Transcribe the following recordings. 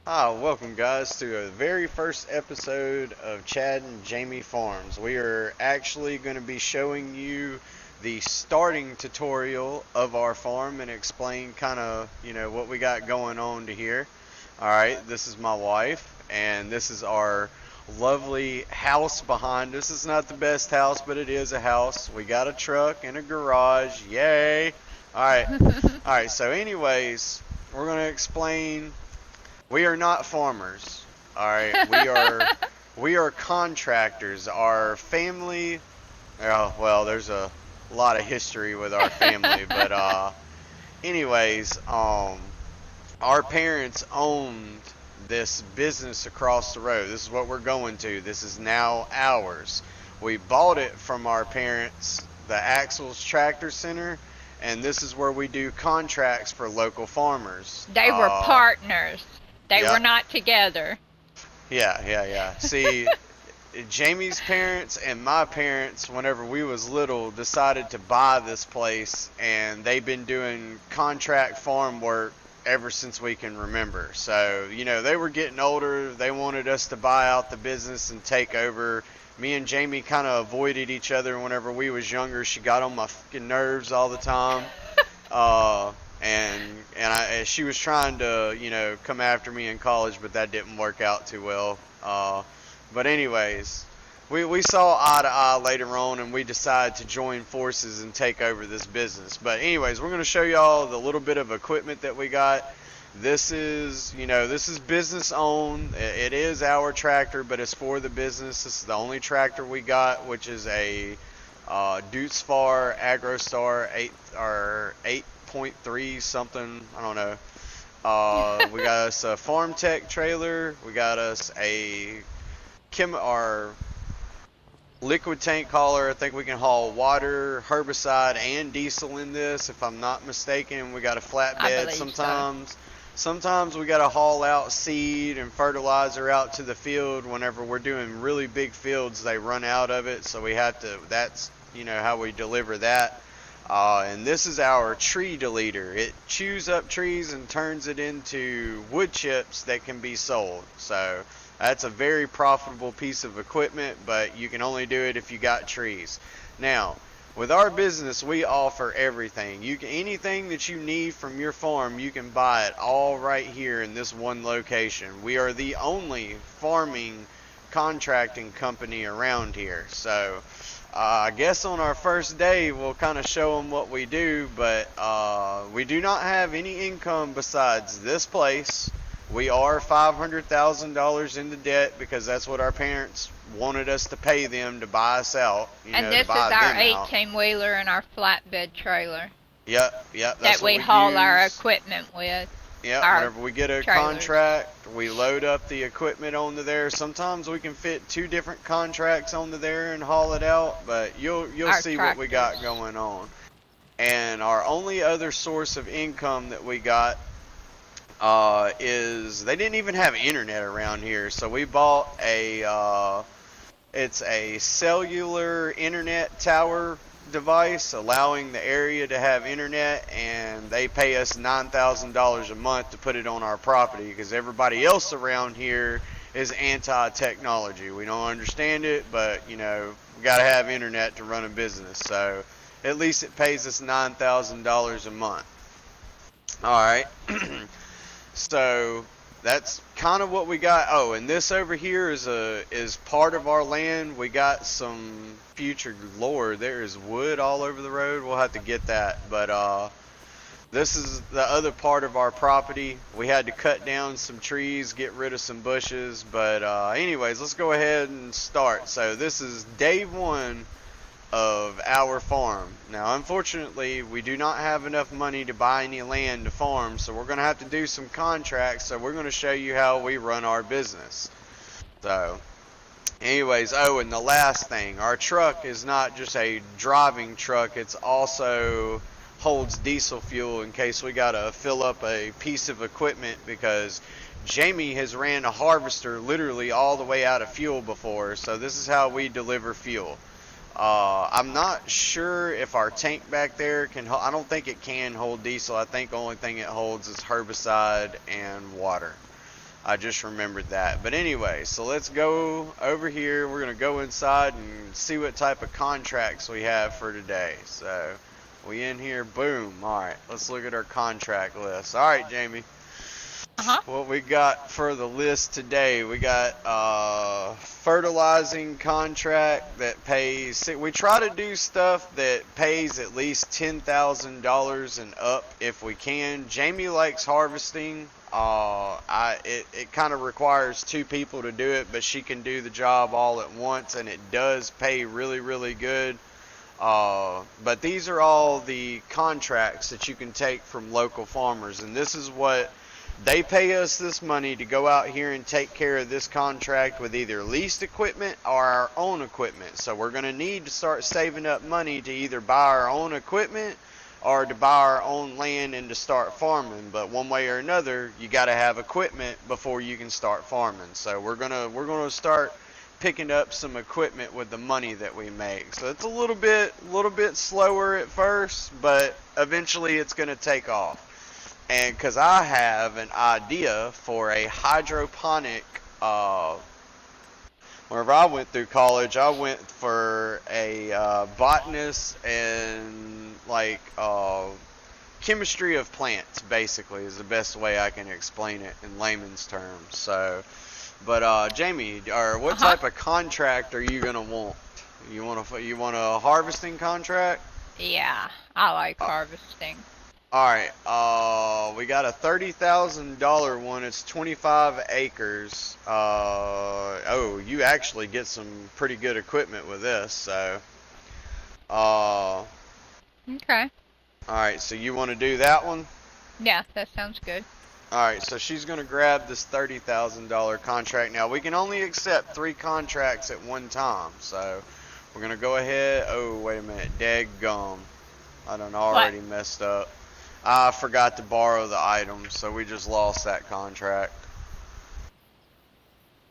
Welcome guys to the very first episode of Chad and Jamie Farms. We are actually going to be showing you the starting tutorial of our farm and explain kind of, what we got going on to here. All right, this is my wife and this is our lovely house behind us. It's not the best house, but it is a house. We got a truck and a garage. Yay. All right. All right, so anyways, we're going to explain we are not farmers. All right, we are contractors. Our family, well, there's a lot of history with our family, but anyways, our parents owned this business across the road. This is what we're going to. This is now ours. We bought it from our parents, the Axles Tractor Center, and this is where we do contracts for local farmers. They were partners. They were Yep. not together. Yeah. See, Jamie's parents and my parents, whenever we was little, decided to buy this place, and they've been doing contract farm work ever since we can remember. So, they were getting older. They wanted us to buy out the business and take over. Me and Jamie kind of avoided each other whenever we was younger. She got on my fucking nerves all the time. Uh, she was trying to come after me in college, but that didn't work out too well. But anyways, we saw eye to eye later on, and we decided to join forces and take over this business. But anyways, we're going to show y'all the little bit of equipment that we got. This is business owned. It is our tractor, but it's for the business. This is the only tractor we got, which is a Dutzfar AgroStar 8.3 something. I don't know. We got us a Farm Tech trailer. We got us our liquid tank hauler. I think we can haul water, herbicide, and diesel in this, if I'm not mistaken. We got a I flatbed believe so. sometimes. Sometimes we got to haul out seed and fertilizer out to the field. Whenever we're doing really big fields, they run out of it, so we have to. That's how we deliver that. And this is our tree deleter. It chews up trees and turns it into wood chips that can be sold. So that's a very profitable piece of equipment, but you can only do it if you got trees. Now, with our business, we offer everything. Anything that you need from your farm, you can buy it all right here in this one location. We are the only farming contracting company around here. So, I guess on our first day, we'll kind of show them what we do, but we do not have any income besides this place. We are $500,000 into debt because that's what our parents wanted us to pay them to buy us out, And to this is buy our them out. 18 wheeler and our flatbed trailer Yep, that that's what we we haul our use. equipment with, Yeah, our whenever we get a trailers. contract, we load up the equipment onto there. Sometimes we can fit two different contracts onto there and haul it out, but you'll Our see what we got tractors. going on. And our only other source of income that we got is they didn't even have internet around here, so we bought it's a cellular internet tower device allowing the area to have internet, and they pay us $9,000 a month to put it on our property because everybody else around here is anti-technology. We don't understand it, but we got to have internet to run a business. So at least it pays us $9,000 a month. All right. So that's kind of what we got. Oh, and this over here is part of our land. We got some future lore. There is wood all over the road. We'll have to get that. But this is the other part of our property. We had to cut down some trees, get rid of some bushes. But anyways, let's go ahead and start. So this is day one of our farm. Now, unfortunately, we do not have enough money to buy any land to farm, so we're going to have to do some contracts. So we're going to show you how we run our business. So, anyways, oh, and the last thing, our truck is not just a driving truck, it's also holds diesel fuel in case we got to fill up a piece of equipment because Jamie has ran a harvester literally all the way out of fuel before. So this is how we deliver fuel. I'm not sure if our tank back there can. I don't think it can hold diesel. I think the only thing it holds is herbicide and water. I just remembered that. But anyway, so let's go over here. We're going to go inside and see what type of contracts we have for today. So we in here, boom. All right, let's look at our contract list. All right, Jamie. Uh-huh. What we got for the list today, we got fertilizing contract that pays. See, we try to do stuff that pays at least $10,000 and up if we can. Jamie likes harvesting. It kind of requires two people to do it, but she can do the job all at once, and it does pay really, really good. But these are all the contracts that you can take from local farmers, and this is what they pay us this money to go out here and take care of this contract with either leased equipment or our own equipment. So we're going to need to start saving up money to either buy our own equipment or to buy our own land and to start farming. But one way or another, you got to have equipment before you can start farming. So we're gonna start picking up some equipment with the money that we make. So it's a little bit slower at first, but eventually it's going to take off. And because I have an idea for a hydroponic, whenever I went through college, I went for a botanist and like chemistry of plants, basically, is the best way I can explain it in layman's terms. So, but Jamie, or what type of contract are you gonna want? You want a harvesting contract? Yeah, I like harvesting. Alright, we got a $30,000 one. It's 25 acres. Oh, you actually get some pretty good equipment with this, so. Okay. Alright, so you want to do that one? Yeah, that sounds good. Alright, so she's going to grab this $30,000 contract. Now, we can only accept 3 contracts at one time, so we're going to go ahead. Oh, wait a minute. Daggum. I done already messed up. I forgot to borrow the items, so we just lost that contract.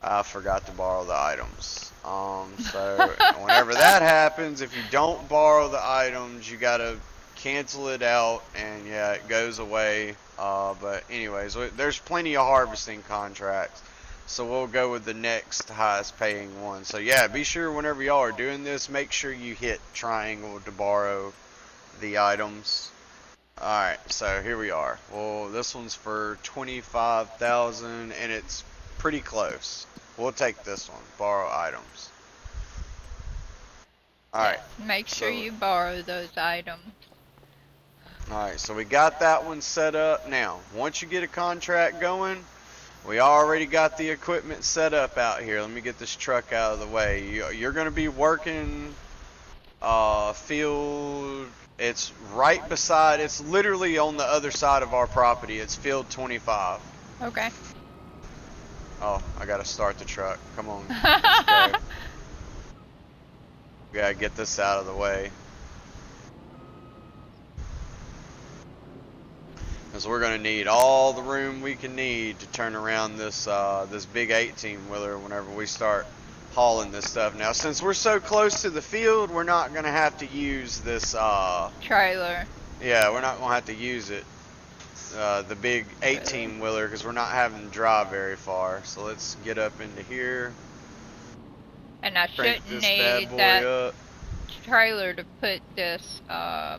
I forgot to borrow the items. So whenever that happens, if you don't borrow the items, you gotta cancel it out, and yeah, it goes away. But anyways, there's plenty of harvesting contracts, so we'll go with the next highest paying one. So yeah, be sure whenever y'all are doing this, make sure you hit triangle to borrow the items. Alright, so here we are. Well, this one's for 25,000 and it's pretty close. We'll take this one. Borrow items. Alright. Yeah, make sure you borrow those items. Alright, so we got that one set up. Now, once you get a contract going, we already got the equipment set up out here. Let me get this truck out of the way. You're going to be working field. It's right beside, it's literally on the other side of our property. It's field 25. Okay. Oh, I gotta start the truck. Come on. Let's go. We gotta get this out of the way. Because we're gonna need all the room we can need to turn around this this big 18-wheeler whenever we start hauling this stuff. Now, since we're so close to the field, we're not gonna have to use this trailer. Yeah, we're not gonna have to use it, the big 18-wheeler, because we're not having to drive very far. So let's get up into here. And I Crank shouldn't this bad need boy that up. trailer to put this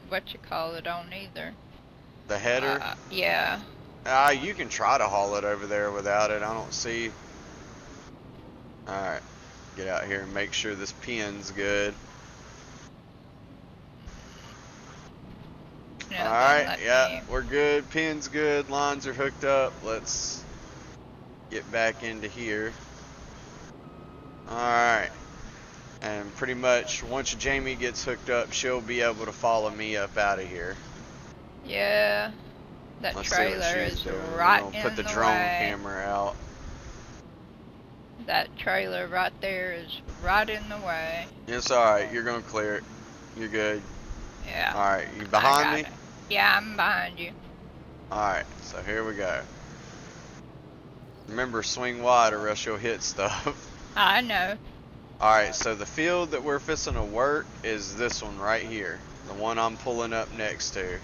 what you call it on either. The header. Yeah. You can try to haul it over there without it. I don't see. All right. Get out here and make sure this pin's good. No, Alright, yeah, we're good. Pin's good. Lines are hooked up. Let's get back into here. Alright. And pretty much once Jamie gets hooked up, she'll be able to follow me up out of here. Yeah. That Let's trailer is doing. right We'll in put the drone camera out. That trailer right there is right in the way. It's alright. You're going to clear it. You're good. Yeah. Alright, you behind me? It. Yeah, I'm behind you. Alright, so here we go. Remember, swing wide or else you'll hit stuff. I know. Alright, so the field that we're fixing to work is this one right here. The one I'm pulling up next to.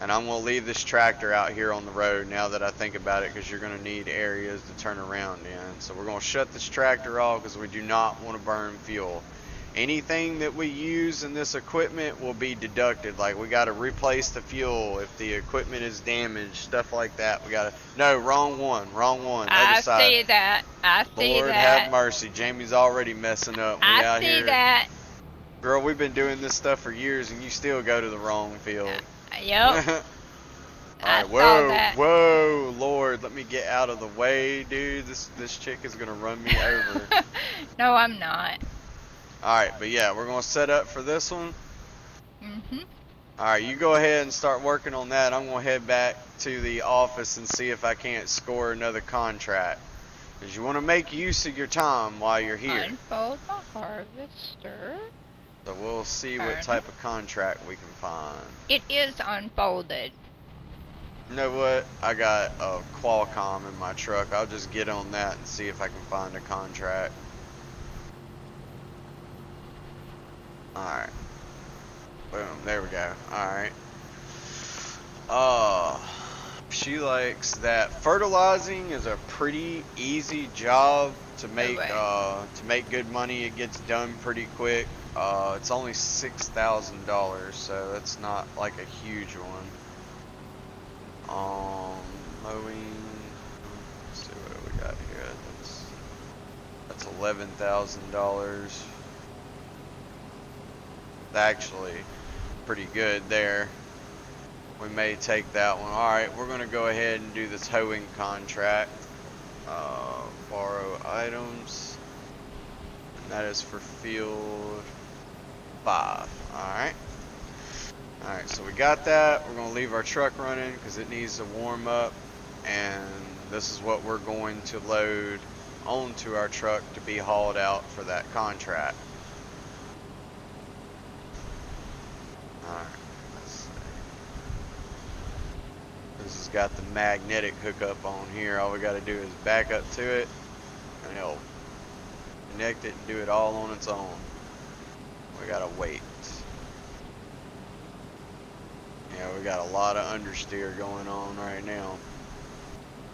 And I'm going to leave this tractor out here on the road now that I think about it, because you're going to need areas to turn around in. So we're going to shut this tractor off because we do not want to burn fuel. Anything that we use in this equipment will be deducted. Like, we got to replace the fuel if the equipment is damaged, stuff like that. We got to, no, wrong one, other I side. see that. I see Lord that. have mercy. Jamie's already messing up. We I out see here. that. Girl, we've been doing this stuff for years and you still go to the wrong field. Yep. I Alright, saw that. whoa, Lord, let me get out of the way, dude. This chick is gonna run me over. No, I'm not. Alright, but yeah, we're gonna set up for this one. Mhm. Alright, you go ahead and start working on that. I'm gonna head back to the office and see if I can't score another contract. Because you want to make use of your time while you're here. Unfold the harvester. So we'll see what Turn. type of contract we can find. It is unfolded. You know what? I got a Qualcomm in my truck. I'll just get on that and see if I can find a contract. Alright. Boom. There we go. Alright. She likes that. Fertilizing is a pretty easy job to make good money. It gets done pretty quick. It's only $6,000, so that's not like a huge one. Mowing. Let's see what we got here. That's $11,000. Actually, pretty good there. We may take that one. Alright, we're going to go ahead and do this hoeing contract. Borrow items. And that is for field 5. Alright. Alright, so we got that. We're going to leave our truck running because it needs to warm up. And this is what we're going to load onto our truck to be hauled out for that contract. Alright. This has got the magnetic hookup on here. All we got to do is back up to it and it'll connect it and do it all on its own. We got to wait. Yeah, we got a lot of understeer going on right now.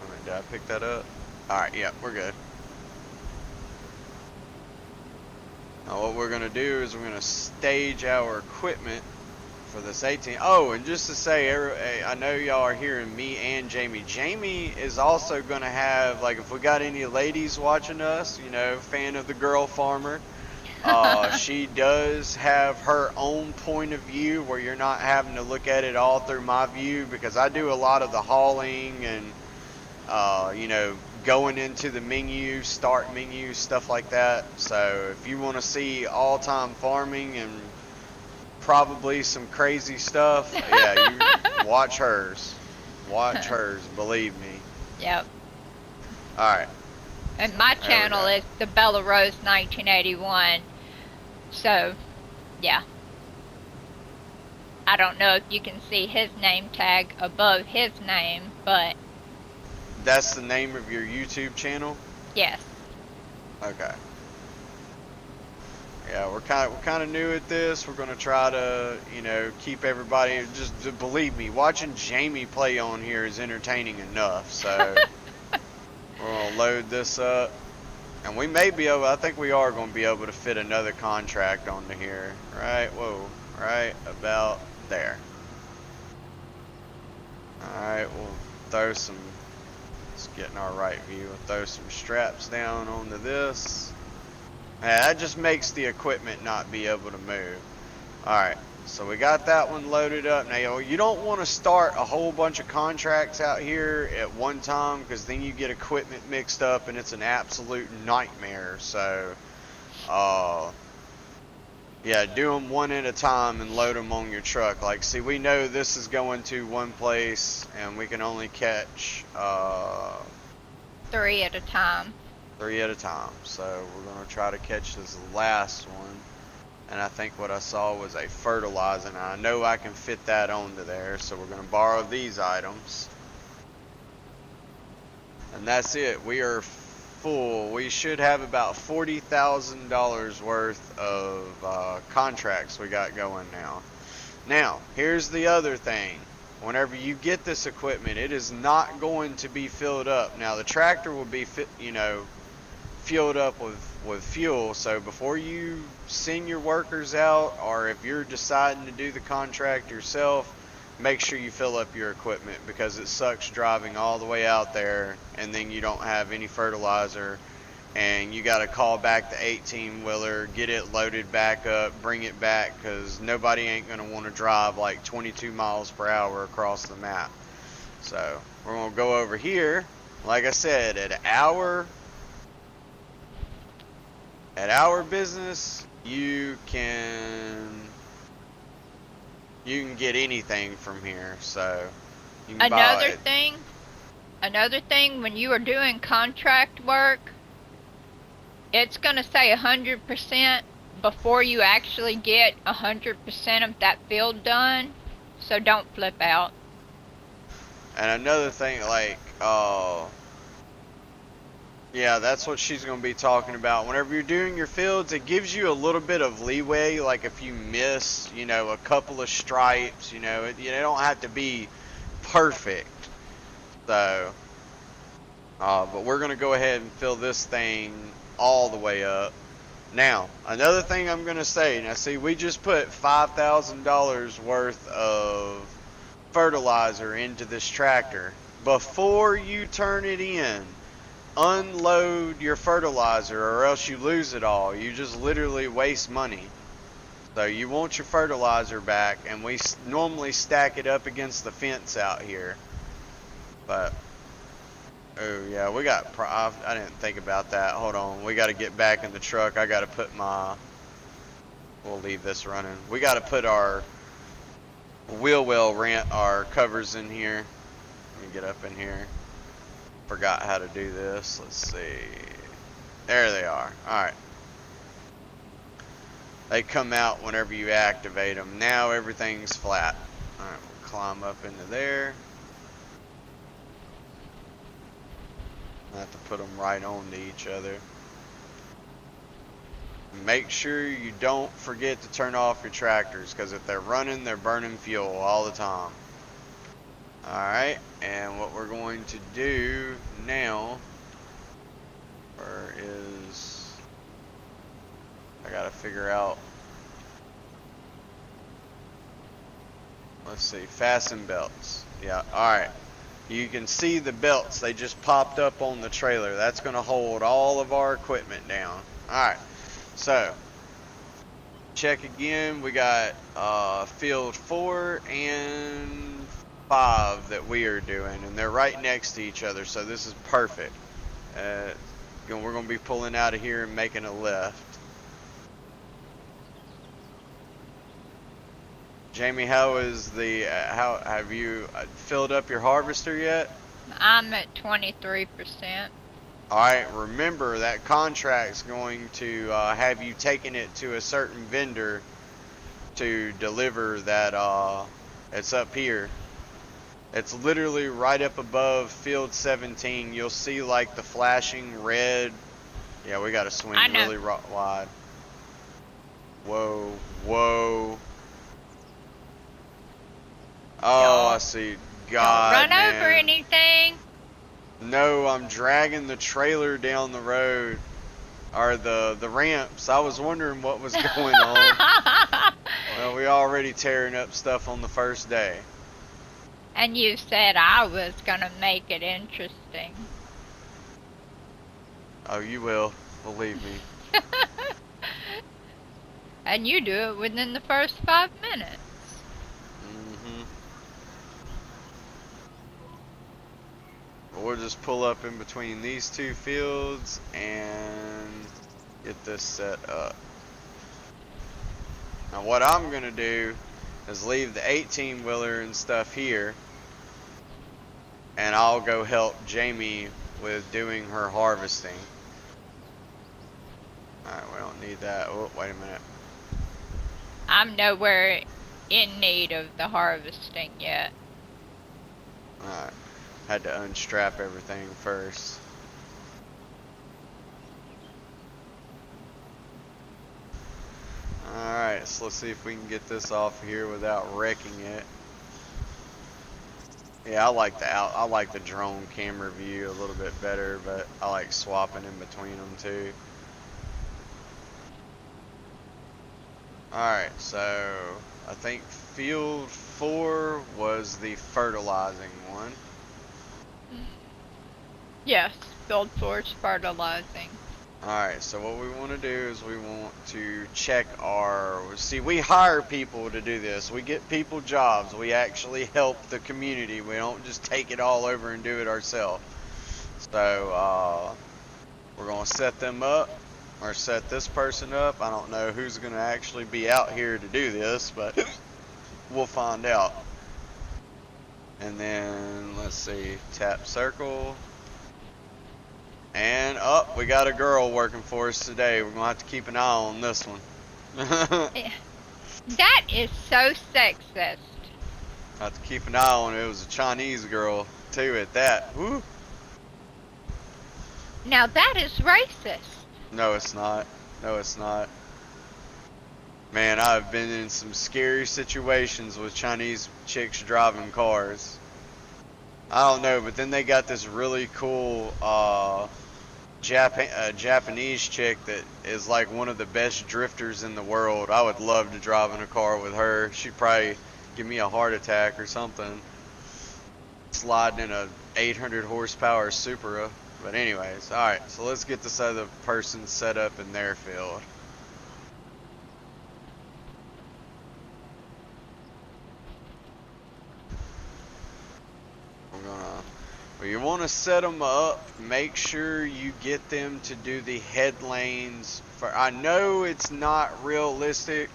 I mean, did I pick that up? Alright, yeah, we're good. Now what we're going to do is we're going to stage our equipment for this 18. Oh, and just to say, I know y'all are hearing me and Jamie. Jamie is also going to have, like, if we got any ladies watching us, you know, fan of the girl farmer, she does have her own point of view where you're not having to look at it all through my view, because I do a lot of the hauling and, you know, going into the menu, start menu, stuff like that. So if you want to see all-time farming and probably some crazy stuff, yeah, you watch hers. Watch hers, believe me. Yep. Alright. And my channel is the Bella Rose 1981. So, yeah. I don't know if you can see his name tag above his name, but That's the name of your YouTube channel? yes. Okay. Yeah, we're kind of new at this. We're gonna try to, you know, keep everybody. Just believe me, watching Jamie play on here is entertaining enough. So we're gonna load this up, and we may be able. I think we are gonna be able to fit another contract onto here. Right? Whoa! Right about there. All right, we'll throw some. Let's get in our right view. We'll throw some straps down onto this. Yeah, that just makes the equipment not be able to move. Alright, so we got that one loaded up. Now, you don't want to start a whole bunch of contracts out here at one time, because then you get equipment mixed up and it's an absolute nightmare. So, yeah, do them one at a time and load them on your truck. Like, see, we know this is going to one place and we can only catch 3 at a time. 3 at a time. So we're going to try to catch this last one. And I think what I saw was a fertilizer. And I know I can fit that onto there. So we're going to borrow these items. And that's it. We are full. We should have about $40,000 worth of contracts we got going now. Now, here's the other thing. whenever you get this equipment, it is not going to be filled up. Now the tractor will be filled up with fuel. So before you send your workers out, or if you're deciding to do the contract yourself, make sure you fill up your equipment, because it sucks driving all the way out there and then you don't have any fertilizer, and you got to call back the 18-wheeler, get it loaded back up, bring it back, because nobody ain't going to want to drive like 22 miles per hour across the map. So we're going to go over here. Like I said, at our business, you can get anything from here. So you can Another buy thing, when you are doing contract work, it's going to say 100% before you actually get 100% of that field done. So don't flip out. And another thing, like, yeah, that's what she's going to be talking about. Whenever you're doing your fields, it gives you a little bit of leeway. Like if you miss, a couple of stripes, it don't have to be perfect. So, but we're going to go ahead and fill this thing all the way up. Now, another thing I'm going to say, now see, we just put $5,000 worth of fertilizer into this tractor. Before you turn it in, unload your fertilizer, or else you lose it all. You just literally waste money. So you want your fertilizer back, and we normally stack it up against the fence out here. But oh yeah, we got I didn't think about that. Hold on, we got to get back in the truck. I got to put we'll leave this running. We got to put our wheel well our covers in here. Let me get up in here. Forgot how to do this. Let's see. There they are. Alright. They come out whenever you activate them. Now everything's flat. Alright, we'll climb up into there. I have to put them right onto each other. Make sure you don't forget to turn off your tractors, because if they're running, they're burning fuel all the time. Alright, and what we're going to do now is I gotta figure out, let's see, fasten belts. Yeah, alright. You can see the belts, they just popped up on the trailer. That's gonna hold all of our equipment down. Alright, so check again. We got field 4 and 5 that we are doing, and they're right next to each other, so this is perfect. We're going to be pulling out of here and making a left. Jamie, how have you filled up your harvester yet? I'm at 23%. Alright, remember that contract's going to have you taking it to a certain vendor to deliver that. It's up here. It's literally right up above field 17. You'll see like the flashing red. Yeah, we got to swing really wide. Whoa, whoa. Oh, I see. God, don't run man. over anything. No, I'm dragging the trailer down the road, or the ramps. I was wondering what was going on. Well, we already tearing up stuff on the first day. And you said I was gonna make it interesting. Oh, you will. Believe me. And you do it within the first 5 minutes. We'll just pull up in between these two fields and get this set up. Now what I'm gonna do is leave the 18-wheeler and stuff here, and I'll go help Jamie with doing her harvesting. Alright, we don't need that. Oh, wait a minute. I'm nowhere in need of the harvesting yet. Alright. Had to unstrap everything first. Alright, so let's see if we can get this off here without wrecking it. Yeah, I like I like the drone camera view a little bit better, but I like swapping in between them too. Alright, so I think field 4 was the fertilizing one. Yes, build force fertilizing. Alright, so what we want to do is we want to check see, we hire people to do this. We get people jobs. We actually help the community. We don't just take it all over and do it ourselves. So, we're going to set them up, or set this person up. I don't know who's going to actually be out here to do this, but we'll find out. And then, let's see, tap circle. And we got a girl working for us today. We're gonna have to keep an eye on this one. That is so sexist. Have to keep an eye on it. It was a Chinese girl too at that. Woo. Now that is racist. No, it's not. No, it's not. Man, I've been in some scary situations with Chinese chicks driving cars. I don't know, but then they got this really cool Japanese chick that is like one of the best drifters in the world. I would love to drive in a car with her. She'd probably give me a heart attack or something. Sliding in a 800 horsepower Supra. But anyways, alright, so let's get this other person set up in their field. Well, you want to set them up, make sure you get them to do the head lanes. I know it's not realistic.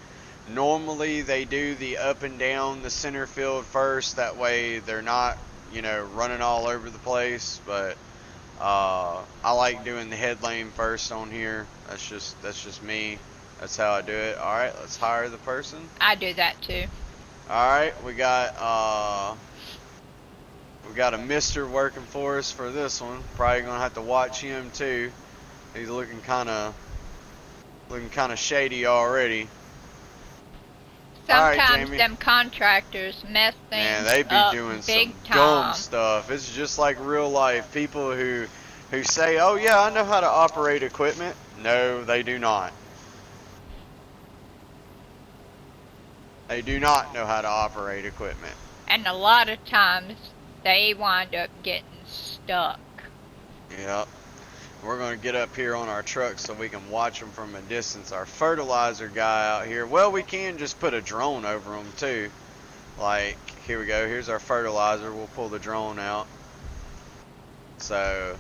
Normally they do the up and down the center field first. That way they're not, running all over the place. But I like doing the head lane first on here. That's just me. That's how I do it. All right, let's hire the person. I do that too. All right, we got a mister working for us for this one. Probably gonna have to watch him too. He's looking kind of shady already. Sometimes them contractors mess things Man, they be up doing big some dumb stuff. It's just like real life. People who say, "Oh yeah, I know how to operate equipment." No, they do not. They do not know how to operate equipment. And a lot of times they wind up getting stuck. Yep. We're going to get up here on our truck so we can watch them from a distance. Our fertilizer guy out here, well, we can just put a drone over them too. Like, here we go. Here's our fertilizer. We'll pull the drone out. So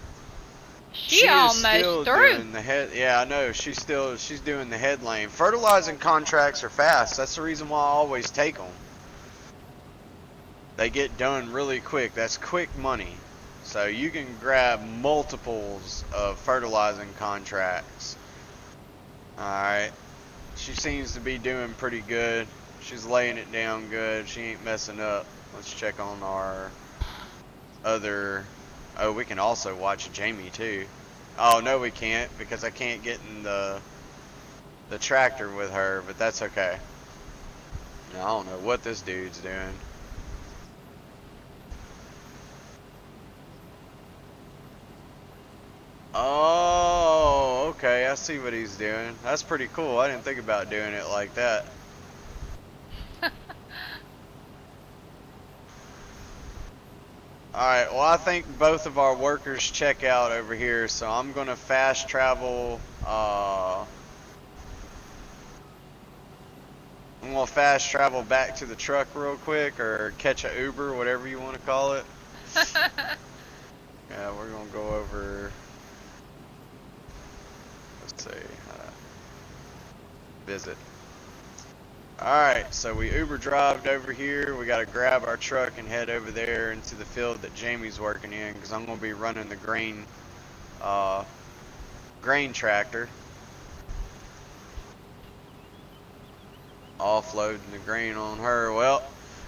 she almost still through. Doing the head. Yeah, I know. She's doing the head lane. Fertilizing contracts are fast. That's the reason why I always take them. They get done really quick. That's quick money. So you can grab multiples of fertilizing contracts. Alright. She seems to be doing pretty good. She's laying it down good. She ain't messing up. Let's check on our other... Oh, we can also watch Jamie too. Oh, no we can't, because I can't get in the tractor with her, but that's okay. Now, I don't know what this dude's doing. Oh, okay, I see what he's doing. That's pretty cool. I didn't think about doing it like that. Alright, well I think both of our workers check out over here, so I'm gonna fast travel, I'm gonna fast travel back to the truck real quick, or catch a Uber, whatever you want to call it. Yeah, we're gonna go over, let's see, visit. Alright, so we Uber drived over here. We gotta grab our truck and head over there into the field that Jamie's working in, because I'm gonna be running the grain tractor. Offloading the grain on her. Well,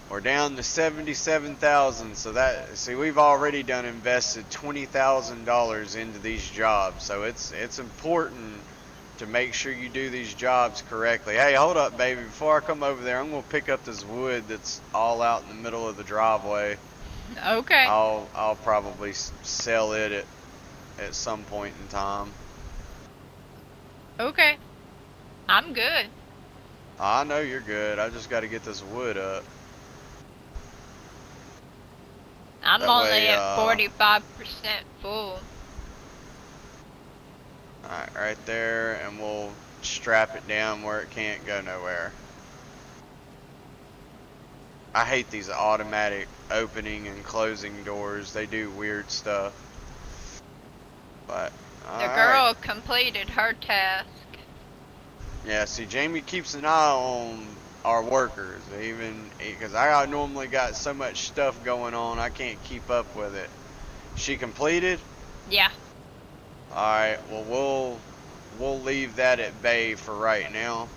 we're down to 77,000, so we've already invested $20,000 into these jobs, so it's important to make sure you do these jobs correctly. Hey, hold up, baby. Before I come over there, I'm going to pick up this wood that's all out in the middle of the driveway. Okay. I'll probably sell it at some point in time. Okay. I'm good. I know you're good. I just got to get this wood up. I'm That only way, at 45% full. alright, right there, and we'll strap it down where it can't go nowhere. I hate these automatic opening and closing doors. They do weird stuff. But, The alright. girl completed her task. Yeah, see, Jamie keeps an eye on our workers, even because I normally got so much stuff going on, I can't keep up with it. She completed? Yeah. Alright, well, we'll leave that at bay for right now.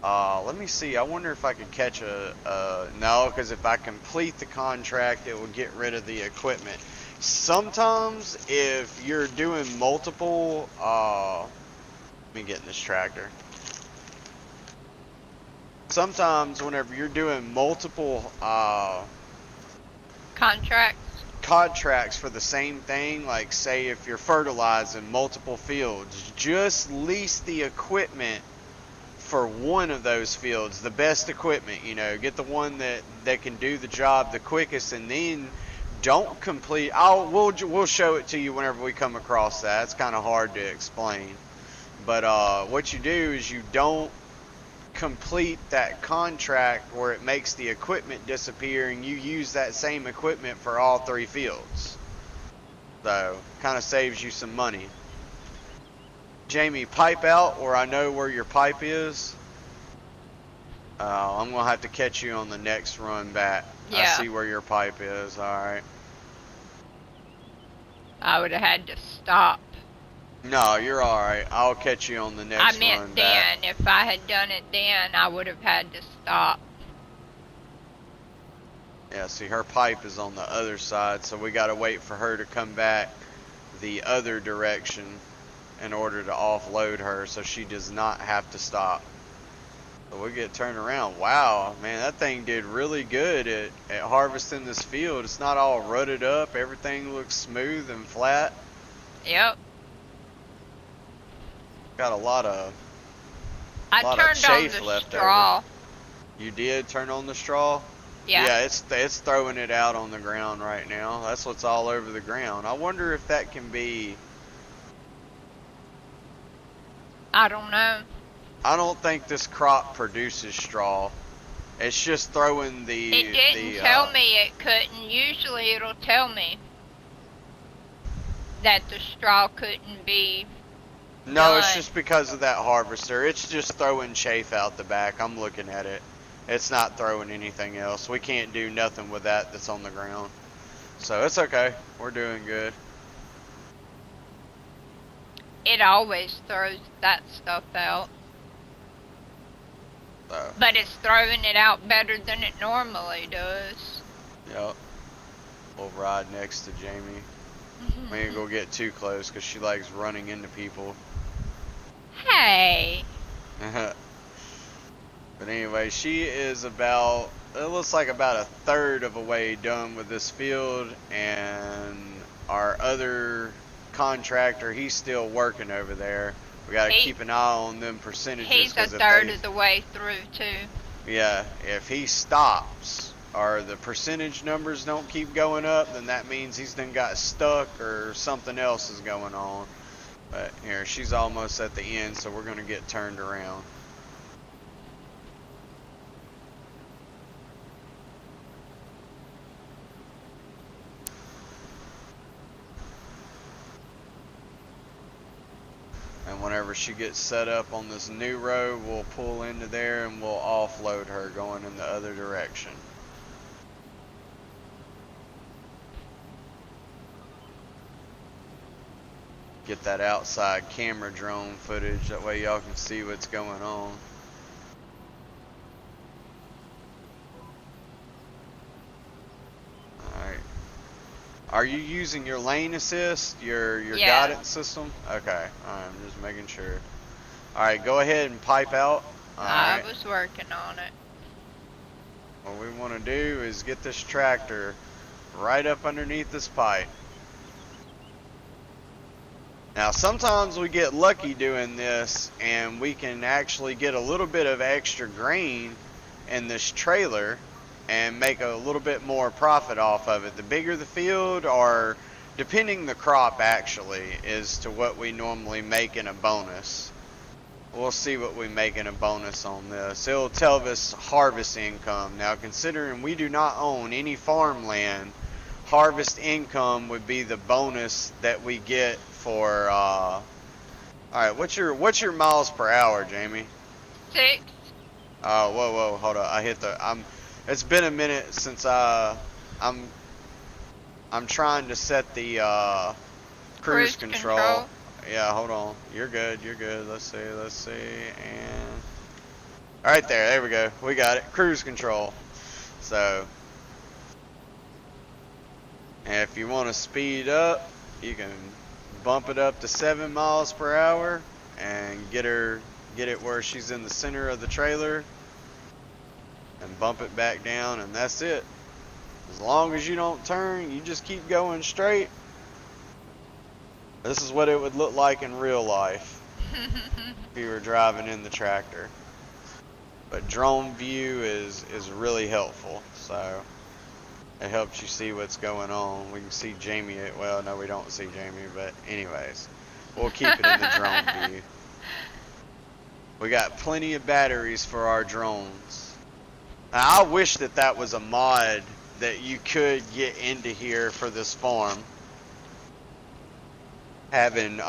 Let me see. I wonder if I could catch no, because if I complete the contract, it will get rid of the equipment. Sometimes, if you're doing multiple, let me get in this tractor. Sometimes, whenever you're doing multiple, Contracts. contracts for the same thing, like say if you're fertilizing multiple fields, just lease the equipment for one of those fields, the best equipment, get the one that can do the job the quickest, and then don't complete. We'll show it to you whenever we come across that. It's kind of hard to explain, but what you do is you don't complete that contract where it makes the equipment disappear, and you use that same equipment for all three fields. So kind of saves you some money. Jamie, pipe out, or I know where your pipe is. I'm gonna have to catch you on the next run back. I Yeah. see where your pipe is. All right. I would have had to stop. No, you're all right. I'll catch you on the I next meant run back. then. If I had done it then, I would have had to stop. Yeah, see, her pipe is on the other side, so we gotta wait for her to come back the other direction in order to offload her, so she does not have to stop. So we get turned around. Wow, man, that thing did really good at harvesting this field. It's not all rutted up. Everything looks smooth and flat. Yep. Got a lot of I turned on chaff the left over. straw. You did turn on the straw? Yeah. Yeah, it's throwing it out on the ground right now. That's what's all over the ground. I wonder if that can be. I don't know. I don't think this crop produces straw. It's just throwing It didn't tell me it couldn't. Usually it'll tell me that the straw couldn't be No, done. it's just because of that harvester. It's just throwing chaff out the back. I'm looking at it. It's not throwing anything else. We can't do nothing with that's on the ground. So it's okay. We're doing good. It always throws that stuff out. So, But it's throwing it out better than it normally does. yep. We'll ride next to Jamie. We ain't gonna get too close because she likes running into people. Hey. But anyway, she is about, it looks like about a third of a way done with this field, and our other contractor, he's still working over there. We gotta keep an eye on them percentages. He's a third of the way through too. Yeah, if he stops or the percentage numbers don't keep going up, then that means he's then got stuck or something else is going on. But here, she's almost at the end, so we're gonna get turned around. And whenever she gets set up on this new road, we'll pull into there and we'll offload her going in the other direction. Get that outside camera drone footage, that way y'all can see what's going on. Alright. Are you using your lane assist, your guidance system? Okay, I'm just making sure. Alright, go ahead and pipe out. I was working on it. What we want to do is get this tractor right up underneath this pipe. Now sometimes we get lucky doing this and we can actually get a little bit of extra grain in this trailer and make a little bit more profit off of it. The bigger the field, or depending the crop actually, is to what we normally make in a bonus. We'll see what we make in a bonus on this. It'll tell us harvest income. Now considering we do not own any farmland, harvest income would be the bonus that we get for alright, what's your miles per hour, Jamie? 6. Oh, whoa, hold on. I hit the it's been a minute since I'm trying to set the cruise control. Yeah, hold on. You're good. Let's see. And alright, there we go. We got it. Cruise control. So, and if you want to speed up, you can bump it up to 7 miles per hour and get it where she's in the center of the trailer, and bump it back down, and that's it. As long as you don't turn, you just keep going straight. This is what it would look like in real life if you were driving in the tractor. But drone view is really helpful, so it helps you see what's going on. We can see Jamie. Well, no, we don't see Jamie, but anyways, we'll keep it in the drone view. We got plenty of batteries for our drones. Now, I wish that was a mod that you could get into here for this farm. Having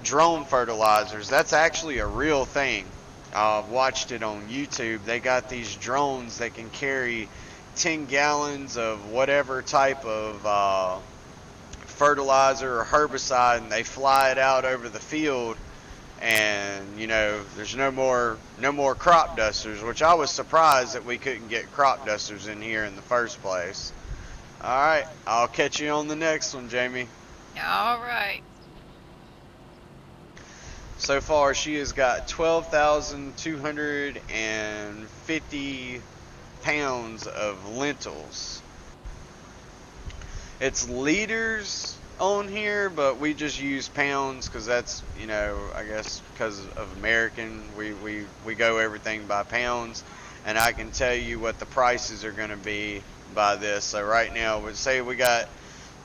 drone fertilizers, that's actually a real thing. I've watched it on YouTube. They got these drones that can carry 10 gallons of whatever type of fertilizer or herbicide, and they fly it out over the field, and there's no more crop dusters, which I was surprised that we couldn't get crop dusters in here in the first place. Alright, I'll catch you on the next one, Jamie. Alright. So far, she has got 12,250 pounds of lentils. It's liters on here, but we just use pounds because that's, I guess because of American, we go everything by pounds, and I can tell you what the prices are going to be by this. So right now, we'd say we got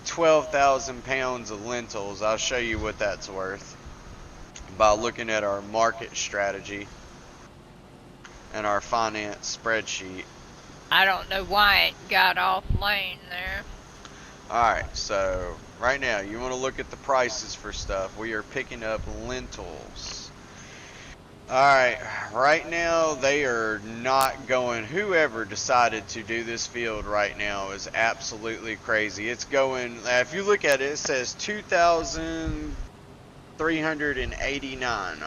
12,000 pounds of lentils. I'll show you what that's worth by looking at our market strategy and our finance spreadsheet. I don't know why it got off lane there. Alright, so right now you want to look at the prices for stuff. We are picking up lentils. Alright, right now they are not going. Whoever decided to do this field right now is absolutely crazy. It's going, if you look at it, it says 2,389.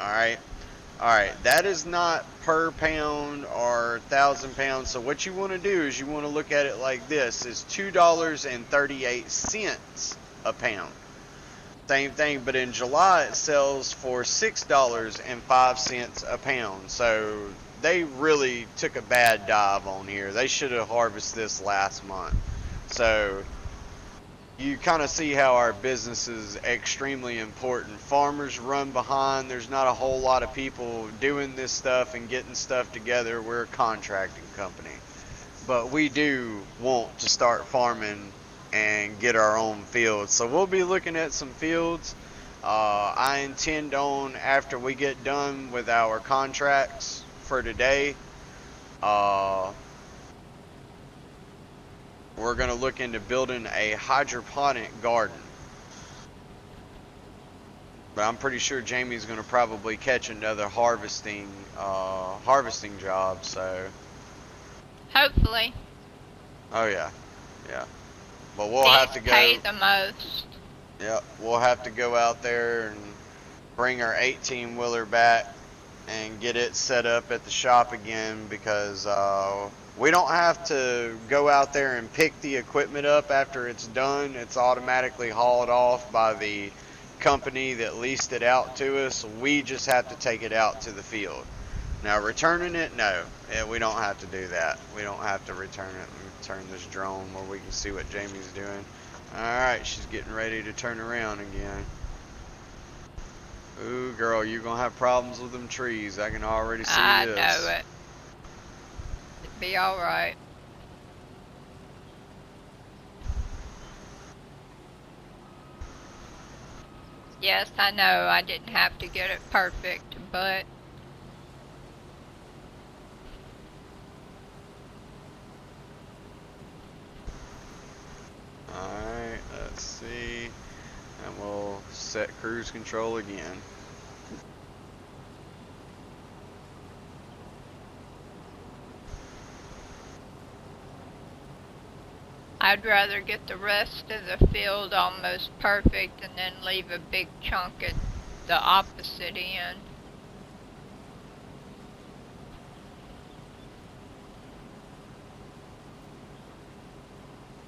Alright, that is not per pound or 1,000 pounds. So what you want to do is you want to look at it like this: is $2.38 a pound. Same thing, but in July it sells for $6.05 a pound. So they really took a bad dive on here. They should have harvested this last month. So you kind of see how our business is extremely important. Farmers run behind. There's not a whole lot of people doing this stuff and getting stuff together. We're a contracting company, but we do want to start farming and get our own fields. So we'll be looking at some fields. I intend on, after we get done with our contracts for today, we're going to look into building a hydroponic garden. But I'm pretty sure Jamie's going to probably catch another harvesting job, so. Hopefully. Oh yeah. But we'll have to go. Pay the most. Yep, we'll have to go out there and bring our 18-wheeler back and get it set up at the shop again, because we don't have to go out there and pick the equipment up after it's done. It's automatically hauled off by the company that leased it out to us. We just have to take it out to the field. Now returning it, no, we don't have to do that. We don't have to return it and turn this drone where we can see what Jamie's doing. Alright, she's getting ready to turn around again. Ooh, girl, you're gonna have problems with them trees. I can already see I this. know it. It'd be alright. Yes, I know I didn't have to get it perfect, but Alright, let's see. And we'll set cruise control again. I'd rather get the rest of the field almost perfect and then leave a big chunk at the opposite end.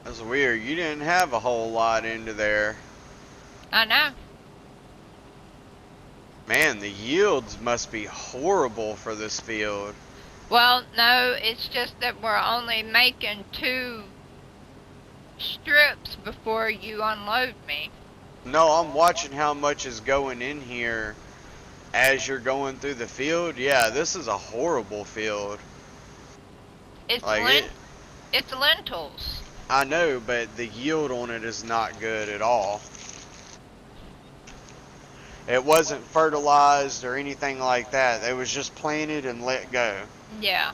That's weird. You didn't have a whole lot into there. I know. Man, the yields must be horrible for this field. Well, no, it's just that we're only making 2 strips before you unload me. No, I'm watching how much is going in here as you're going through the field. Yeah, this is a horrible field. It's Like it's lentils. I know, but the yield on it is not good at all. It wasn't fertilized or anything like that. It was just planted and let go. Yeah.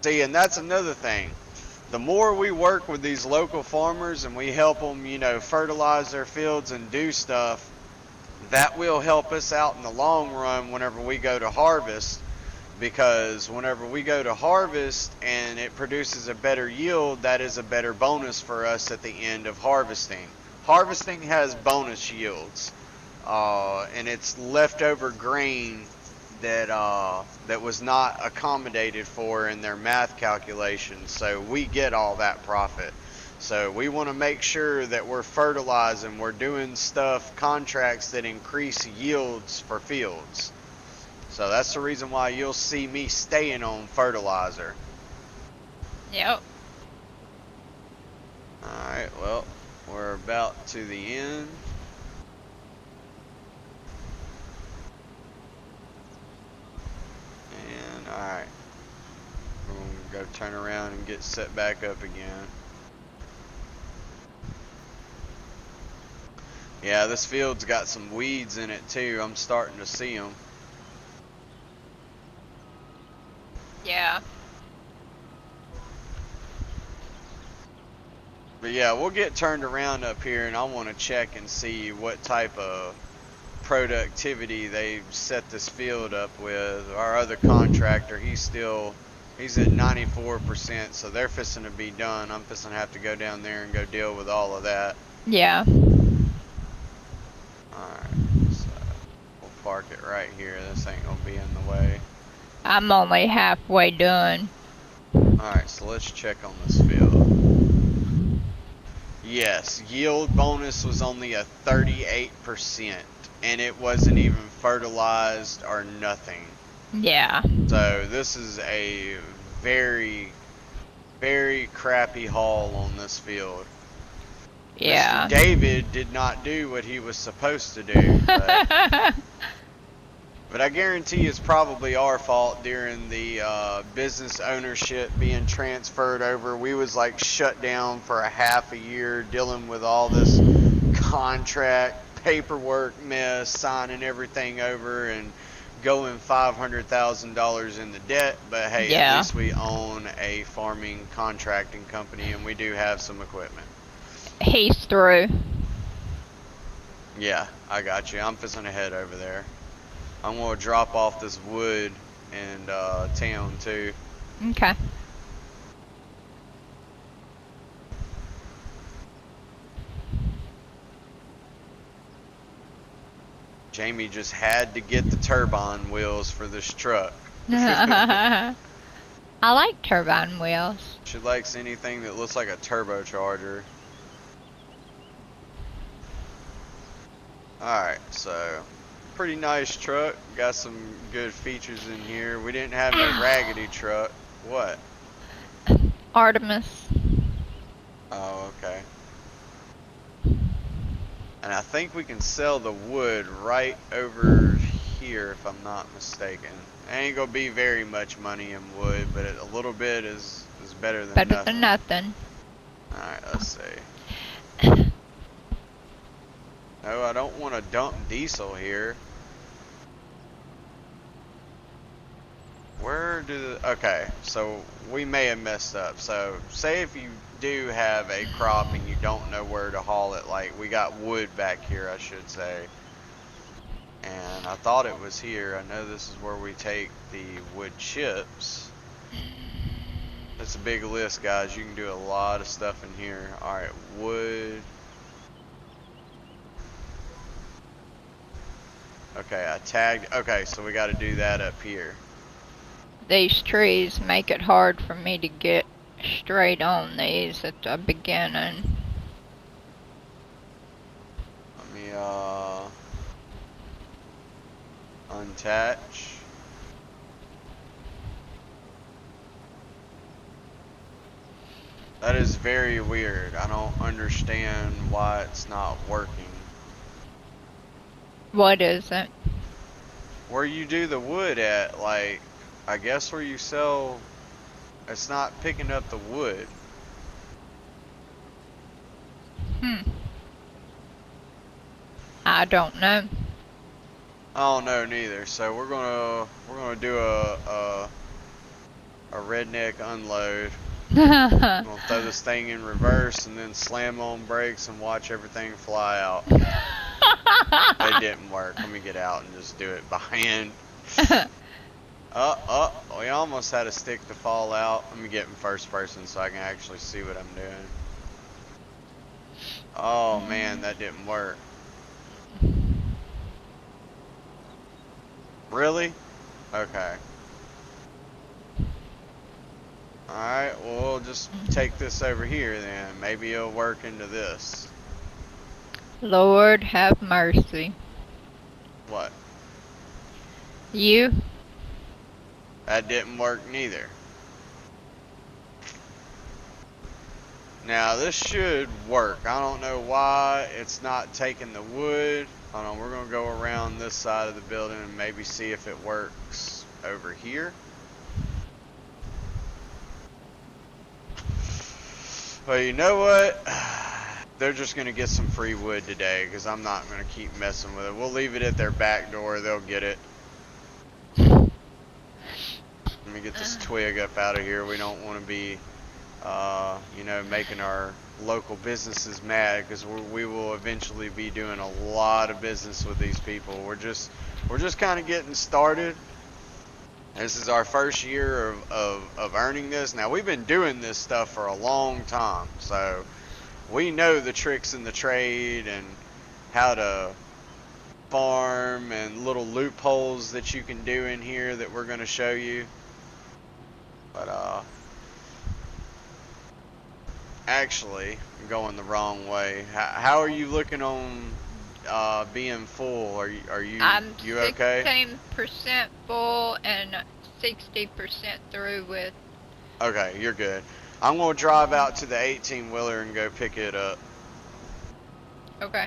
See, and that's another thing. The more we work with these local farmers and we help them, you know, fertilize their fields and do stuff, that will help us out in the long run whenever we go to harvest. Because whenever we go to harvest and it produces a better yield, that is a better bonus for us at the end of harvesting. Harvesting has bonus yields, and it's leftover grain that was not accommodated for in their math calculations. So we get all that profit. So we want to make sure that we're fertilizing, we're doing stuff, contracts that increase yields for fields. So that's the reason why you'll see me staying on fertilizer. Yep. Alright, well, we're about to the end. And alright, we're going to go turn around and get set back up again. Yeah, this field's got some weeds in it too. I'm starting to see them. Yeah. But yeah, we'll get turned around up here and I want to check and see what type of productivity they set this field up with. Our other contractor, he's at 94%, so they're fixing to be done. I'm fixing to have to go down there and go deal with all of that. Yeah. Alright, so we'll park it right here. This ain't gonna be in the way. I'm only halfway done. Alright, so let's check on this field. Yes, yield bonus was only a 38%, and it wasn't even fertilized or nothing. Yeah. So this is a very, very crappy haul on this field. Yeah. Mr. David did not do what he was supposed to do. But I guarantee it's probably our fault during the business ownership being transferred over. We was like shut down for a half a year dealing with all this contract, paperwork mess, signing everything over and going $500,000 into debt. But hey, Yeah. at least we own a farming contracting company and we do have some equipment. He's through. Yeah, I got you. I'm fixing to head over there. I'm going to drop off this wood in town too. Okay. Jamie just had to get the turbine wheels for this truck. I like turbine wheels. She likes anything that looks like a turbocharger. Alright, so pretty nice truck. Got some good features in here. We didn't have no raggedy truck. What? Artemis. Oh, okay. And I think we can sell the wood right over here, if I'm not mistaken. It ain't gonna be very much money in wood, but a little bit is better than Better than nothing. nothing. Alright, let's see. No, I don't want to dump diesel here. Where do the, okay, so we may have messed up. So say if you do have a crop and you don't know where to haul it, like we got wood back here, I should say. And I thought it was here. I know this is where we take the wood chips. It's a big list, guys. You can do a lot of stuff in here. Alright, wood. Okay, I tagged. Okay, so we got to do that up here. These trees make it hard for me to get straight on these at the beginning. Let me untouch. That is very weird. I don't understand why it's not working. What is it? Where you do the wood at, like, I guess where you sell, it's not picking up the wood. I don't know. I don't know neither. So we're gonna do a redneck unload. I'm gonna throw this thing in reverse and then slam on brakes and watch everything fly out. It didn't work. Let me get out and just do it by hand. We almost had a stick to fall out. Let me get in first person so I can actually see what I'm doing. Oh man, that didn't work. Really? Okay. Alright, well, we'll just take this over here then. Maybe it'll work into this. Lord have mercy. What? You? That didn't work neither. Now, this should work. I don't know why it's not taking the wood. Hold on, we're going to go around this side of the building and maybe see if it works over here. Well, you know what? They're just going to get some free wood today because I'm not going to keep messing with it. We'll leave it at their back door. They'll get it. Let me get this twig up out of here. We don't want to be, you know, making our local businesses mad because we will eventually be doing a lot of business with these people. We're just kind of getting started. This is our first year of earning this. Now, we've been doing this stuff for a long time, so we know the tricks in the trade and how to farm and little loopholes that you can do in here that we're going to show you. But actually, I'm going the wrong way. How are you looking on being full? I'm you okay? 16% full and 60% through with. Okay, you're good. I'm going to drive out to the 18-wheeler and go pick it up. Okay.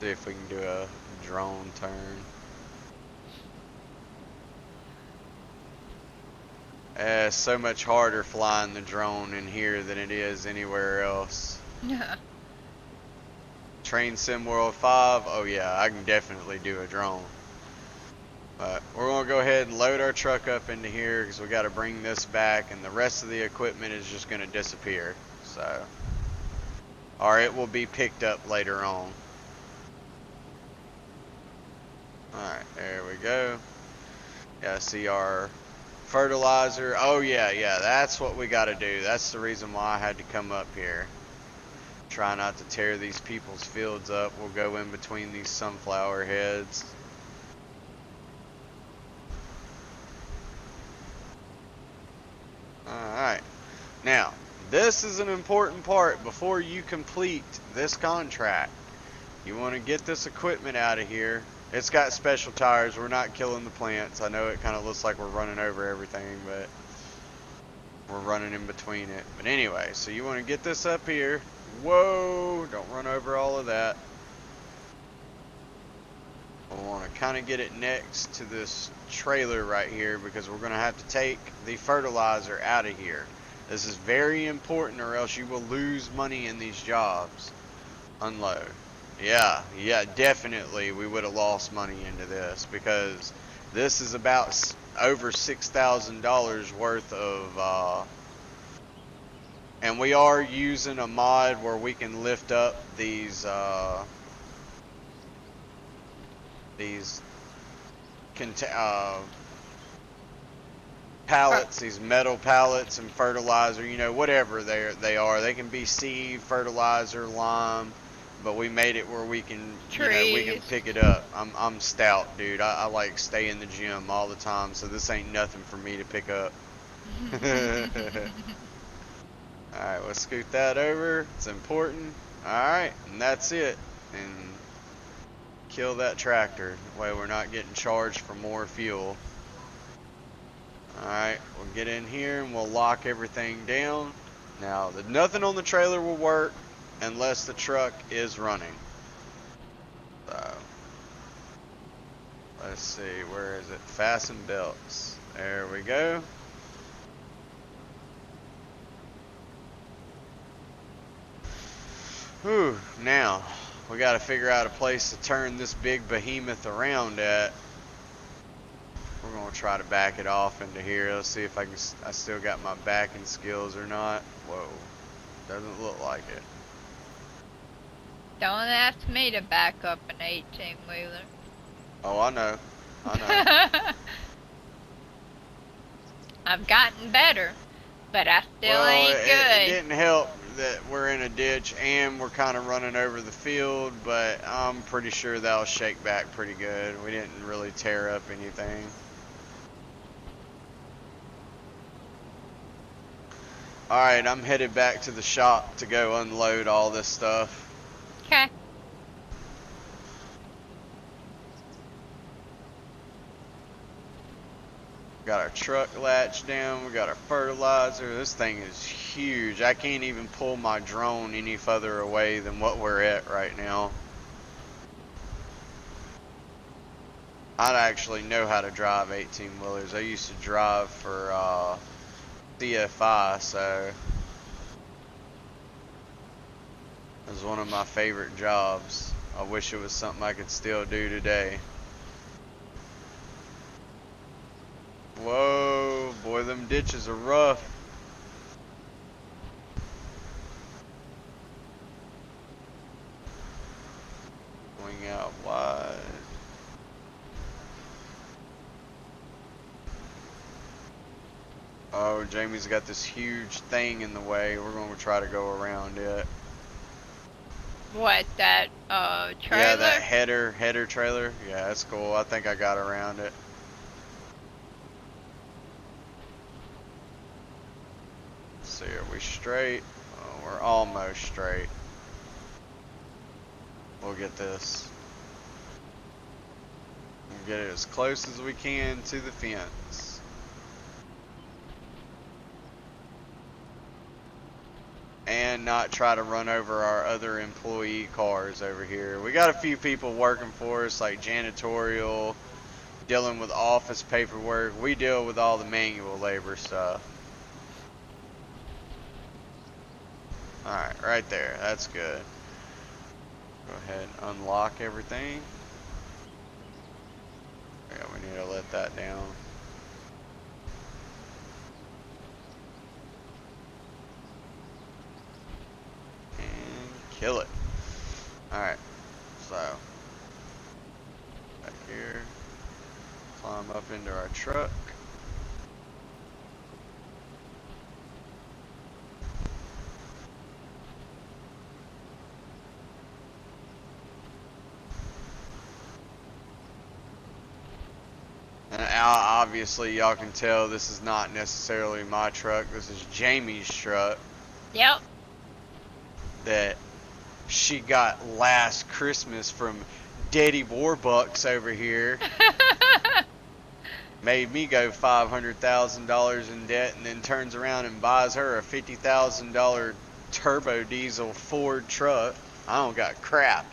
See if we can do a drone turn. It's so much harder flying the drone in here than it is anywhere else. Yeah. Train Sim World 5, oh yeah, I can definitely do a drone. But we're going to go ahead and load our truck up into here because we got to bring this back and the rest of the equipment is just going to disappear. So, or it will be picked up later on. Alright, there we go. Yeah, see our fertilizer. Oh yeah, that's what we got to do. That's the reason why I had to come up here. Try not to tear these people's fields up. We'll go in between these sunflower heads. Alright, now this is an important part before you complete this contract. You want to get this equipment out of here. It's got special tires. We're not killing the plants. I know it kind of looks like we're running over everything, but we're running in between it. But anyway, so you want to get this up here. Whoa, don't run over all of that. I want to kind of get it next to this trailer right here because we're going to have to take the fertilizer out of here. This is very important or else you will lose money in these jobs. Unload. Yeah, definitely we would have lost money into this because this is about over $6,000 worth of, and we are using a mod where we can lift up these pallets, these metal pallets and fertilizer, you know, whatever they are. They can be seed, fertilizer, lime, but we made it where we can, you know, we can pick it up. I'm stout, dude. I like stay in the gym all the time, so this ain't nothing for me to pick up. Alright, let's scoot that over. It's important. Alright, and that's it. And kill that tractor. That way we're not getting charged for more fuel. Alright, we'll get in here and we'll lock everything down. Now, nothing on the trailer will work unless the truck is running. So, let's see, where is it? Fasten belts. There we go. Whew, now, we got to figure out a place to turn this big behemoth around at. We're going to try to back it off into here. Let's see if I still got my backing skills or not. Whoa, doesn't look like it. Don't ask me to back up an 18-wheeler. Oh, I know. I've gotten better, but I still ain't good. It didn't help that we're in a ditch and we're kind of running over the field, but I'm pretty sure that'll shake back pretty good. We didn't really tear up anything. Alright, I'm headed back to the shop to go unload all this stuff. Okay. Got our truck latch down, we got our fertilizer. This thing is huge. I can't even pull my drone any further away than what we're at right now. I actually know how to drive 18-wheelers. I used to drive for CFI, so it was one of my favorite jobs. I wish it was something I could still do today. Whoa, boy, them ditches are rough. Wing out wide. Oh, Jamie's got this huge thing in the way. We're going to try to go around it. What, that trailer? Yeah, that header trailer. Yeah, that's cool. I think I got around it. Let's see, are we straight? Oh, we're almost straight. We'll get this. We'll get it as close as we can to the fence. And not try to run over our other employee cars over here. We got a few people working for us, like janitorial, dealing with office paperwork. We deal with all the manual labor stuff. Alright, right there. That's good. Go ahead and unlock everything. Yeah, we need to let that down. Kill it. Alright, so back here, climb up into our truck. And obviously y'all can tell this is not necessarily my truck, this is Jamie's truck. Yep. that she got last Christmas from Daddy Warbucks over here. Made me go $500,000 in debt, and then turns around and buys her a $50,000 turbo diesel Ford truck. I don't got crap.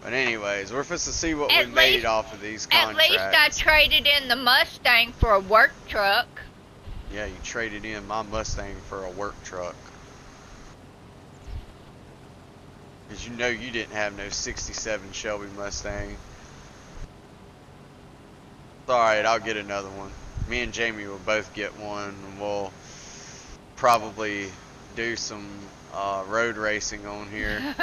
But anyways, we're supposed to see what we made off of these At contracts. least I traded in the Mustang for a work truck. Yeah, you traded in my Mustang for a work truck. Because you know you didn't have no 67 Shelby Mustang. It's alright, I'll get another one. Me and Jamie will both get one, and we'll probably do some road racing on here.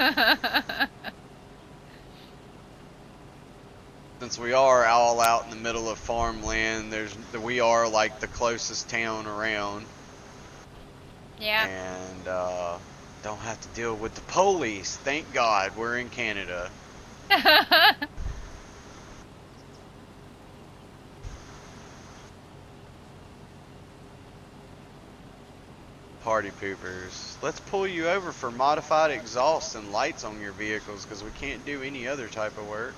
Since we are all out in the middle of farmland, we are like the closest town around. Yeah. And don't have to deal with the police. Thank God we're in Canada. Party poopers. Let's pull you over for modified exhaust and lights on your vehicles, because we can't do any other type of work.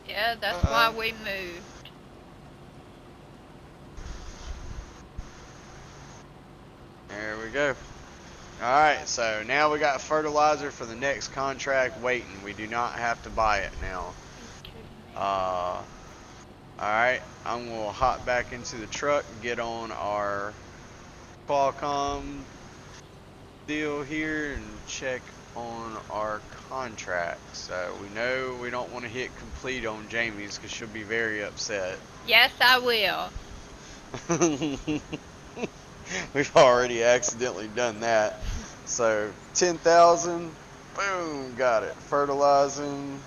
Yeah, that's why we moved. There we go. Alright, so now we got fertilizer for the next contract waiting. We do not have to buy it now. Alright, I'm going to hop back into the truck and get on our Qualcomm deal here and check on our contract. So we know we don't want to hit complete on Jamie's because she'll be very upset. Yes, I will. We've already accidentally done that. So 10,000, boom, got it. Fertilizing.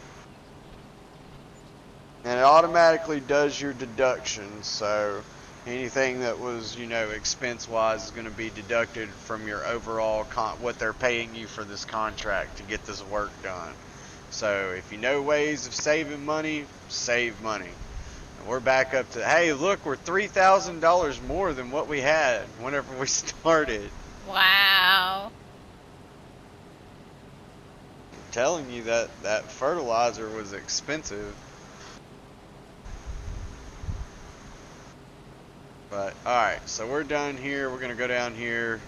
And it automatically does your deductions, so anything that was, expense-wise is going to be deducted from your overall, what they're paying you for this contract to get this work done. So if you know ways of saving money, save money. And we're back up to, hey, look, we're $3,000 more than what we had whenever we started. Wow. I'm telling you that fertilizer was expensive. But, alright, so we're done here. We're going to go down here,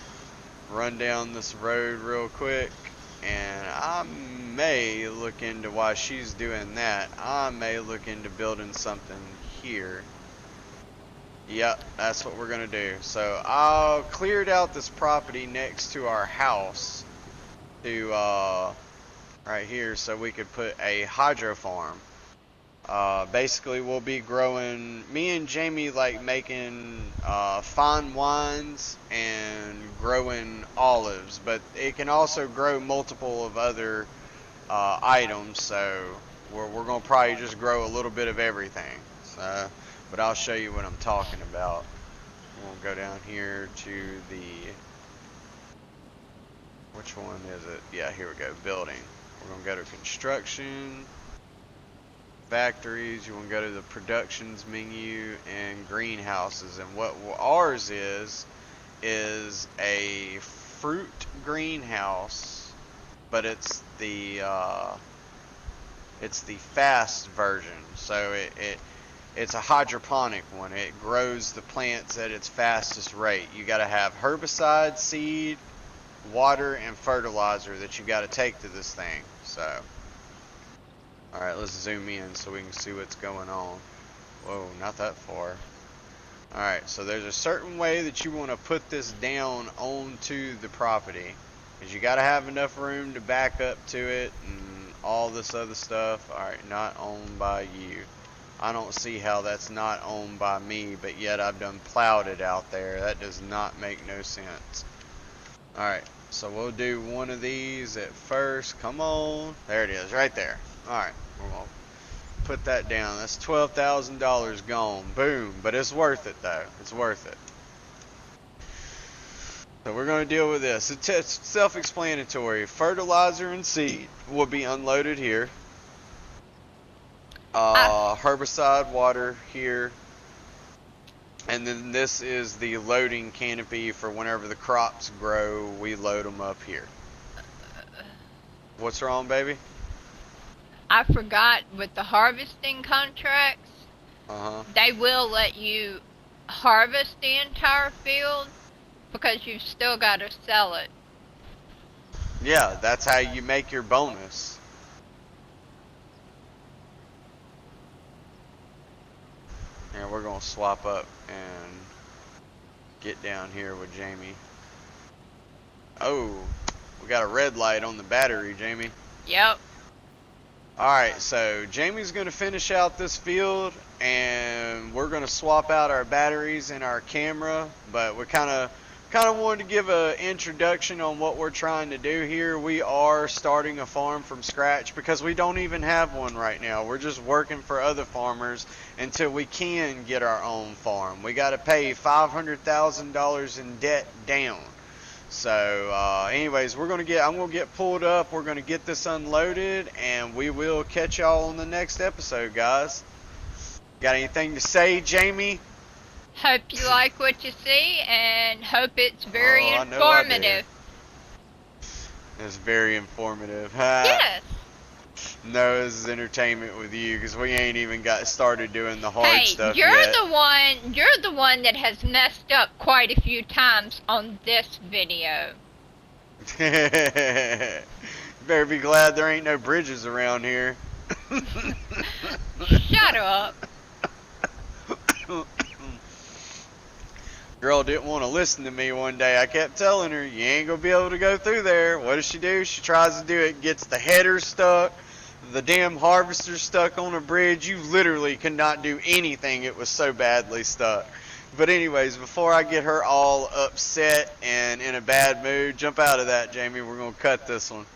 run down this road real quick, and I may look into why she's doing that. I may look into building something here. Yep, that's what we're going to do. So, I'll cleared out this property next to our house to, right here, so we could put a hydro farm. Basically we'll be growing, me and Jamie like making fine wines and growing olives, but it can also grow multiple of other items, so we're going to probably just grow a little bit of everything. So, but I'll show you what I'm talking about. We'll go down here to the, which one is it? Yeah, here we go, building. We're going to go to construction, factories. You want to go to the productions menu and greenhouses, and what ours is a fruit greenhouse, but it's the fast version. So it's a hydroponic one. It grows the plants at its fastest rate. You got to have herbicide, seed, water, and fertilizer that you got to take to this thing. So alright, let's zoom in so we can see what's going on. Whoa, not that far. Alright, so there's a certain way that you want to put this down onto the property. Because you got to have enough room to back up to it and all this other stuff. Alright, not owned by you. I don't see how that's not owned by me, but yet I've done plowed it out there. That does not make no sense. Alright, so we'll do one of these at first. Come on. There it is, right there. Alright, we're going to put that down. That's $12,000 gone. Boom. But it's worth it, though. It's worth it. So we're going to deal with this. It's self-explanatory. Fertilizer and seed will be unloaded here. Herbicide, water here. And then this is the loading canopy for whenever the crops grow, we load them up here. What's wrong, baby? I forgot with the harvesting contracts, Uh-huh. they will let you harvest the entire field because you've still got to sell it. Yeah, that's how you make your bonus. And we're going to swap up and get down here with Jamie. Oh, we got a red light on the battery, Jamie. Yep. Alright, so Jamie's going to finish out this field, and we're going to swap out our batteries and our camera, but we kind of wanted to give an introduction on what we're trying to do here. We are starting a farm from scratch because we don't even have one right now. We're just working for other farmers until we can get our own farm. We got to pay $500,000 in debt down. So, anyways, I'm gonna get pulled up. We're gonna get this unloaded, and we will catch y'all on the next episode, guys. Got anything to say, Jamie? Hope you like what you see and hope it's very Oh, I know I do. informative. It's very informative. Yes. No, this is entertainment with you because we ain't even got started doing the hard Hey, stuff you're yet. the one that has messed up quite a few times on this video. Better be glad there ain't no bridges around here. Shut up. Girl didn't want to listen to me one day. I kept telling her, you ain't going to be able to go through there. What does she do? She tries to do it, gets the header stuck, the damn harvester stuck on a bridge. You literally could not do anything. It was so badly stuck. But anyways, before I get her all upset and in a bad mood, jump out of that, Jamie. We're going to cut this one.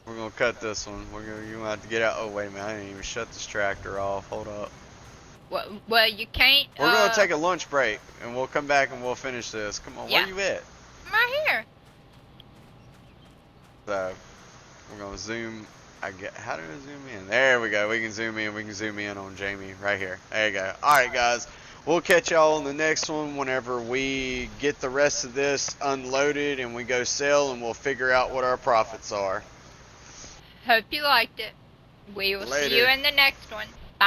You're going to have to get out. Oh, wait a minute. I didn't even shut this tractor off. Hold up. Well, you can't. We're going to take a lunch break, and we'll come back and we'll finish this. Come on, Yeah. where you at? I'm right here. So, we're going to zoom. How do I zoom in? There we go. We can zoom in. We can zoom in on Jamie right here. There you go. All right, guys. We'll catch y'all on the next one whenever we get the rest of this unloaded and we go sell, and we'll figure out what our profits are. Hope you liked it. We will see Later. you in the next one. Bye.